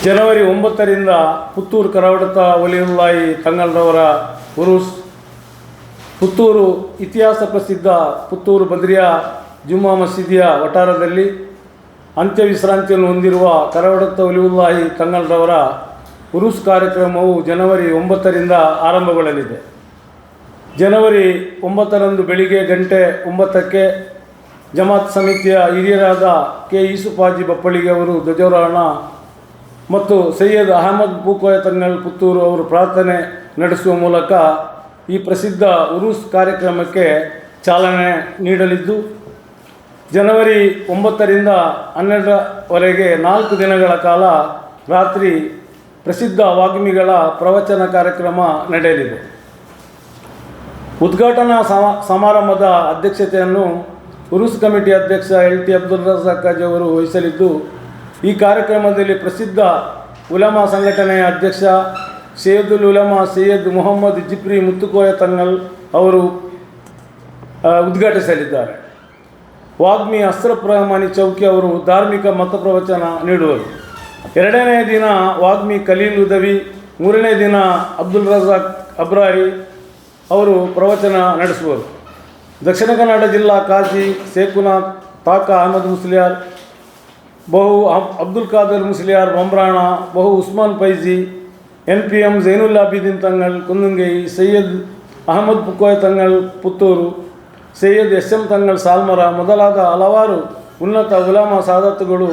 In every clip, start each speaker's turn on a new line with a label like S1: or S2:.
S1: ಜನವರಿ 9ರಿಂದ ಪುತ್ತೂರು ಕರವಡತ ವಲಿಯುಲ್ಲಾಹಿ ತಂಗಲ್ರವರ ಉರುಸ್, ಪುತ್ತೂರು ಇತಿಹಾಸ ಪ್ರಸಿದ್ಧ ಪುತ್ತೂರು ಬದ್ರಿಯಾ ಜುಮ್ಮಾ ಮಸೀದಿಯ ವಠಾರದಲ್ಲಿ ಅಂತ್ಯ ವಿಶ್ರಾಂತಿಯನ್ನು ಹೊಂದಿರುವ ಕರವಡತ ವಲಿಯುಲ್ಲಾಹಿ ತಂಗಲ್ರವರ ಉರುಸ್ ಕಾರ್ಯಕ್ರಮವು ಜನವರಿ 9ರಿಂದ ಆರಂಭಗೊಳ್ಳಲಿದೆ. ಜನವರಿ 9ರಂದು ಬೆಳಿಗ್ಗೆ ಗಂಟೆ 9ಕ್ಕೆ ಜಮಾತ್ ಸಮಿತಿಯ ಹಿರಿಯರಾದ ಕೆ ಯೂಸುಫಾಜಿ ಬಪ್ಪಳಿಗೆ ಅವರು ಧ್ವಜಾರೋಹಣ ಮತ್ತು ಸೈಯದ್ ಅಹಮದ್ ಬೂಕೋಯ ತಂಗಲ್ ಪುತ್ತೂರು ಅವರು ಪ್ರಾರ್ಥನೆ ನಡೆಸುವ ಮೂಲಕ ಈ ಪ್ರಸಿದ್ಧ ಉರುಸ್ ಕಾರ್ಯಕ್ರಮಕ್ಕೆ ಚಾಲನೆ ನೀಡಲಿದ್ದು, ಜನವರಿ 9ರಿಂದ 12ರವರೆಗೆ 4 ದಿನಗಳ ಕಾಲ ರಾತ್ರಿ ಪ್ರಸಿದ್ಧ ವಾಗ್ಮಿಗಳ ಪ್ರವಚನ ಕಾರ್ಯಕ್ರಮ ನಡೆಯಲಿದೆ. ಉದ್ಘಾಟನಾ ಸಮಾರಂಭದ ಅಧ್ಯಕ್ಷತೆಯನ್ನು ಉರುಸ್ ಕಮಿಟಿ ಅಧ್ಯಕ್ಷ LT ಅಬ್ದುಲ್ ರಜಾಕ್ ಅವರು ವಹಿಸಲಿದ್ದು, ಈ ಕಾರ್ಯಕ್ರಮದಲ್ಲಿ ಪ್ರಸಿದ್ಧ ಉಲಮಾ ಸಂಘಟನೆಯ ಅಧ್ಯಕ್ಷ ಸೈಯದುಲ್ ಉಲಮಾ ಸೈಯದ್ ಮುಹಮ್ಮದ್ ಜಿಪ್ರಿ ಮುತ್ತುಕೋಯ ತಂಗಲ್ ಅವರು ಉದ್ಘಾಟಿಸಲಿದ್ದಾರೆ. ವಾಗ್ಮಿ ಅಸ್ರಫ್ ರಹಮಾನಿ ಚೌಕಿ ಅವರು ಧಾರ್ಮಿಕ ಮತ ಪ್ರವಚನ ನೀಡುವರು. 2ನೇ ದಿನ ವಾಗ್ಮಿ ಖಲೀಲ್ ಉದವಿ, 3ನೇ ದಿನ ಅಬ್ದುಲ್ ರಜಾಕ್ ಅಬ್ರಾರಿ ಅವರು ಪ್ರವಚನ ನಡೆಸುವರು. ದಕ್ಷಿಣ ಕನ್ನಡ ಜಿಲ್ಲಾ ಕಾಜಿ ಸೇಖುನಾಥ್ ತಾಕ ಅಹಮದ್ ಮುಸ್ಲಿಯಾರ್, ಬಹು ಅಬ್ದುಲ್ ಖಾದರ್ ಮುಸ್ಲಿಯಾರ್ ಬಂಬ್ರಾಣ, ಬಹು ಉಸ್ಮಾನ್ ಫೈಜಿ, NPM ಝೈನುಲ್ ಆಬಿದೀನ್ ತಂಗಲ್ ಕುಂದುಂಗೈ, ಸೈಯದ್ ಅಹಮದ್ ಬುಕೋಯ್ ತಂಗಲ್ ಪುತ್ತೂರು, ಸೈಯದ್ SM ತಂಗಲ್ ಸಾಲ್ಮರ ಮೊದಲಾದ ಹಲವಾರು ಉನ್ನತ ಉಲಮಾ ಸಾದತ್ತುಗಳು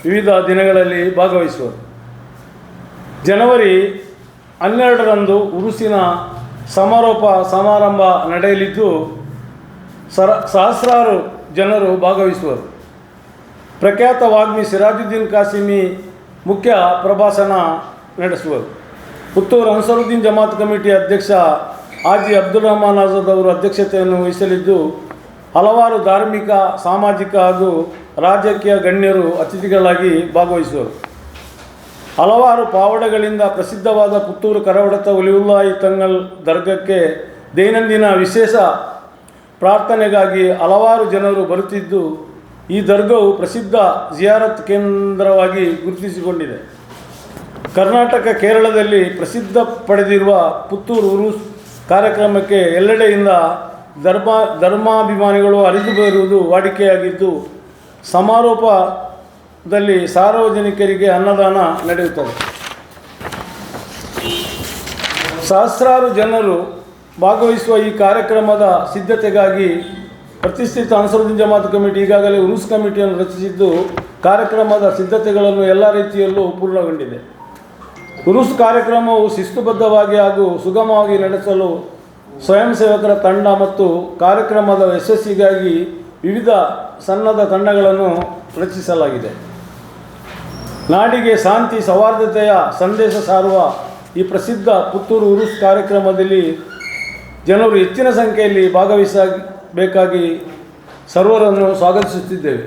S1: ವಿವಿಧ ದಿನಗಳಲ್ಲಿ ಭಾಗವಹಿಸುವರು. ಜನವರಿ 12ರಂದು ಉರುಸಿನ ಸಮಾರೋಪ ಸಮಾರಂಭ ನಡೆಯಲಿದ್ದು, ಸಹಸ್ರಾರು ಜನರು ಭಾಗವಹಿಸುವರು. ಪ್ರಖ್ಯಾತ ವಾಗ್ಮಿ ಸಿರಾಜುದ್ದೀನ್ ಕಾಸಿಮಿ ಮುಖ್ಯ ಪ್ರಭಾಷಣ ನಡೆಸುವರು. ಪುತ್ತೂರು ಅನ್ಸರುದ್ದೀನ್ ಜಮಾತ್ ಕಮಿಟಿ ಅಧ್ಯಕ್ಷ ಹಾಜಿ ಅಬ್ದುಲ್ ರಹಮಾನ್ ಆಜಾದ್ ಅವರು ಅಧ್ಯಕ್ಷತೆಯನ್ನು ವಹಿಸಲಿದ್ದು, ಹಲವಾರು ಧಾರ್ಮಿಕ, ಸಾಮಾಜಿಕ ಹಾಗೂ ರಾಜಕೀಯ ಗಣ್ಯರು ಅತಿಥಿಗಳಾಗಿ ಭಾಗವಹಿಸುವರು. ಹಲವಾರು ಪಾವಡಗಳಿಂದ ಪ್ರಸಿದ್ಧವಾದ ಪುತ್ತೂರು ಕರವಡತ ವಲಿಯುಲ್ಲಾಹಿ ತಂಗಲ್ ದರ್ಗಕ್ಕೆ ದೈನಂದಿನ ವಿಶೇಷ ಪ್ರಾರ್ಥನೆಗಾಗಿ ಹಲವಾರು ಜನರು ಬರುತ್ತಿದ್ದು, ಈ ದರ್ಗವು ಪ್ರಸಿದ್ಧ ಜಿಯಾರತ್ ಕೇಂದ್ರವಾಗಿ ಗುರುತಿಸಿಕೊಂಡಿದೆ. ಕರ್ನಾಟಕ, ಕೇರಳದಲ್ಲಿ ಪ್ರಸಿದ್ಧ ಪಡೆದಿರುವ ಪುತ್ತೂರು ಉರುಸ್ ಕಾರ್ಯಕ್ರಮಕ್ಕೆ ಎಲ್ಲೆಡೆಯಿಂದ ಧರ್ಮಾಭಿಮಾನಿಗಳು ಹರಿದು ಬರುವುದು ವಾಡಿಕೆಯಾಗಿದ್ದು, ಸಮಾರೋಪದಲ್ಲಿ ಸಾರ್ವಜನಿಕರಿಗೆ ಅನ್ನದಾನ ನಡೆಯುತ್ತದೆ. ಸಹಸ್ರಾರು ಜನರು ಭಾಗವಹಿಸುವ ಈ ಕಾರ್ಯಕ್ರಮದ ಸಿದ್ಧತೆಗಾಗಿ ಪ್ರತಿಷ್ಠಿತ ಅನ್ಸರುದ್ದೀನ್ ಜಮಾತ್ ಕಮಿಟಿ ಈಗಾಗಲೇ ಉರುಸ್ ಕಮಿಟಿಯನ್ನು ರಚಿಸಿದ್ದು, ಕಾರ್ಯಕ್ರಮದ ಸಿದ್ಧತೆಗಳನ್ನು ಎಲ್ಲ ರೀತಿಯಲ್ಲೂ ಪೂರ್ಣಗೊಂಡಿದೆ. ಉರುಸ್ ಕಾರ್ಯಕ್ರಮವು ಶಿಸ್ತುಬದ್ಧವಾಗಿ ಹಾಗೂ ಸುಗಮವಾಗಿ ನಡೆಸಲು ಸ್ವಯಂ ಸೇವಕರ ತಂಡ ಮತ್ತು ಕಾರ್ಯಕ್ರಮದ ಯಶಸ್ಸಿಗಾಗಿ ವಿವಿಧ ಸನ್ನದ್ಧ ತಂಡಗಳನ್ನು ರಚಿಸಲಾಗಿದೆ. ನಾಡಿಗೆ ಶಾಂತಿ ಸೌಹಾರ್ದತೆಯ ಸಂದೇಶ ಸಾರುವ ಈ ಪ್ರಸಿದ್ಧ ಪುತ್ತೂರು ಉರುಸ್ ಕಾರ್ಯಕ್ರಮದಲ್ಲಿ ಜನರು ಹೆಚ್ಚಿನ ಸಂಖ್ಯೆಯಲ್ಲಿ ಭಾಗವಹಿಸಬೇಕಾಗಿ ಸರ್ವರನ್ನು ಸ್ವಾಗತಿಸುತ್ತಿದ್ದೇವೆ.